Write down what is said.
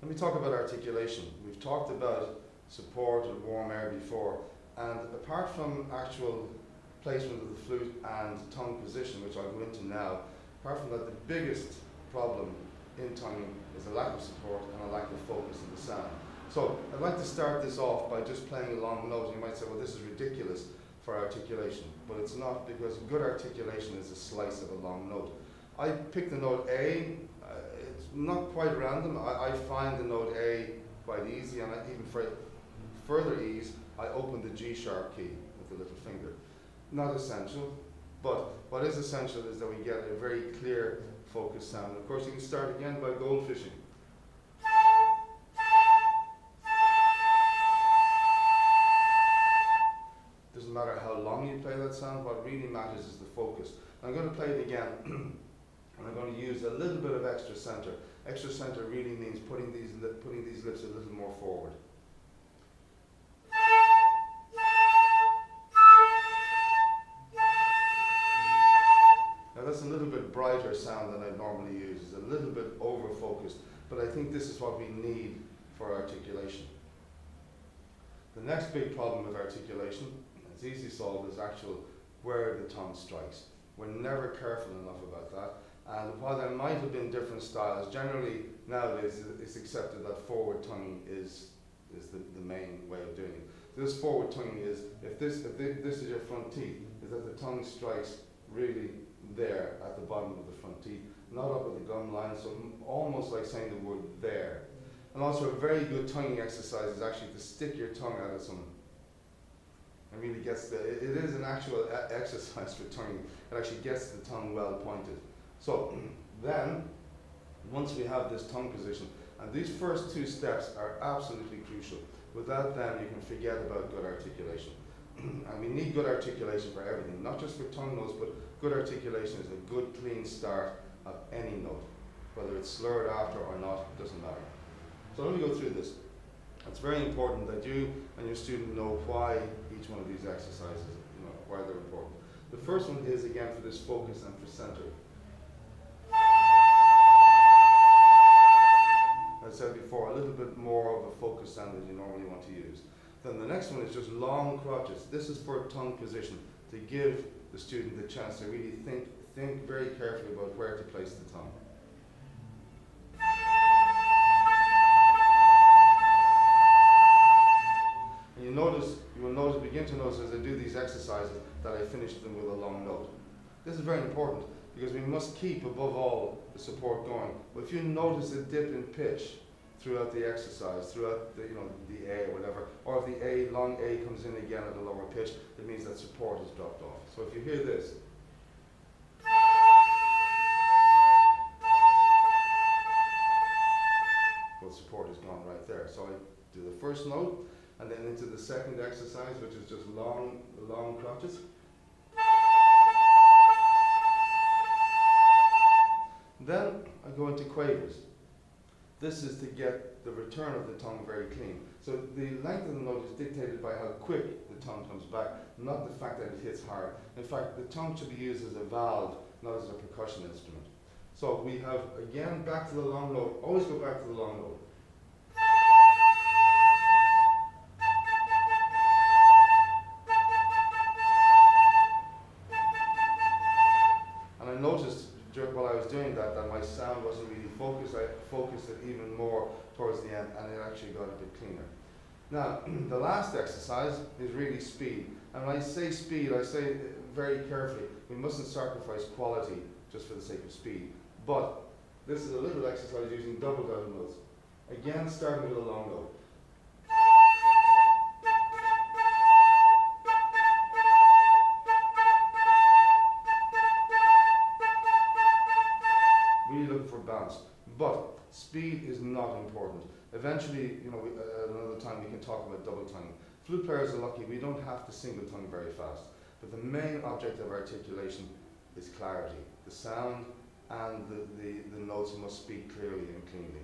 Let me talk about articulation. We've talked about support and warm air before, and apart from actual placement of the flute and tongue position, which I'll go into now, apart from that, the biggest problem in tonguing is a lack of support and a lack of focus in the sound. So I'd like to start this off by just playing a long note. You might say, well, this is ridiculous for articulation, but it's not, because good articulation is a slice of a long note. I picked the note A. It's not quite random. I find the note A quite easy, and even for further ease, I open the G sharp key with the little finger. Not essential, but what is essential is that we get a very clear focused sound. Of course, you can start again by goldfishing. Doesn't matter how long you play that sound, what really matters is the focus. I'm going to play it again, and I'm going to use a little bit of extra center. Extra center really means putting these lips a little more forward. Now that's a little bit brighter sound than I normally use. It's a little bit over-focused, but I think this is what we need for articulation. The next big problem with articulation, it's easy solved, is actual where the tongue strikes. We're never careful enough about that. And while there might have been different styles, generally nowadays it's accepted that forward tonguing is the main way of doing it. This forward tonguing is, if this is your front teeth, is that the tongue strikes really there at the bottom of the front teeth, not up at the gum line, so almost like saying the word there. And also a very good tonguing exercise is actually to stick your tongue out at someone. It really gets it is an actual exercise for tonguing. It actually gets the tongue well pointed. So then, once we have this tongue position, and these first two steps are absolutely crucial. Without them, you can forget about good articulation. And we need good articulation for everything, not just for tongue notes, but good articulation is a good, clean start of any note. Whether it's slurred after or not, it doesn't matter. So let me go through this. It's very important that you and your student know why each one of these exercises, why they're important. The first one is, again, for this focus and for center. As I said before, a little bit more of a focus sound than you normally want to use. Then the next one is just long crutches. This is for tongue position, to give the student the chance to really think very carefully about where to place the tongue. And you will begin to notice as I do these exercises that I finish them with a long note. This is very important because we must keep, above all, the support going. But if you notice a dip in pitch throughout the exercise, throughout the A or whatever, or if the long A comes in again at a lower pitch, it means that support has dropped off. So if you hear this, well, support has gone right there. So I do the first note, and then into the second exercise, which is just long crutches. Then I go into quavers. This is to get the return of the tongue very clean. So the length of the note is dictated by how quick the tongue comes back, not the fact that it hits hard. In fact, the tongue should be used as a valve, not as a percussion instrument. So we have, again, back to the long note. Always go back to the long note. And I noticed while I was doing that my sound wasn't really focused. I focused it even more towards the end, and it actually got a bit cleaner. Now, the last exercise is really speed. And when I say speed, I say it very carefully. We mustn't sacrifice quality just for the sake of speed. But this is a little exercise using double dowdall notes. Again, starting with a long note. Really looking for bounce. But speed is not important. Eventually, another time we can talk about double tonguing. Flute players are lucky, we don't have to single tongue very fast. But the main object of articulation is clarity. The sound and the notes must speak clearly and cleanly.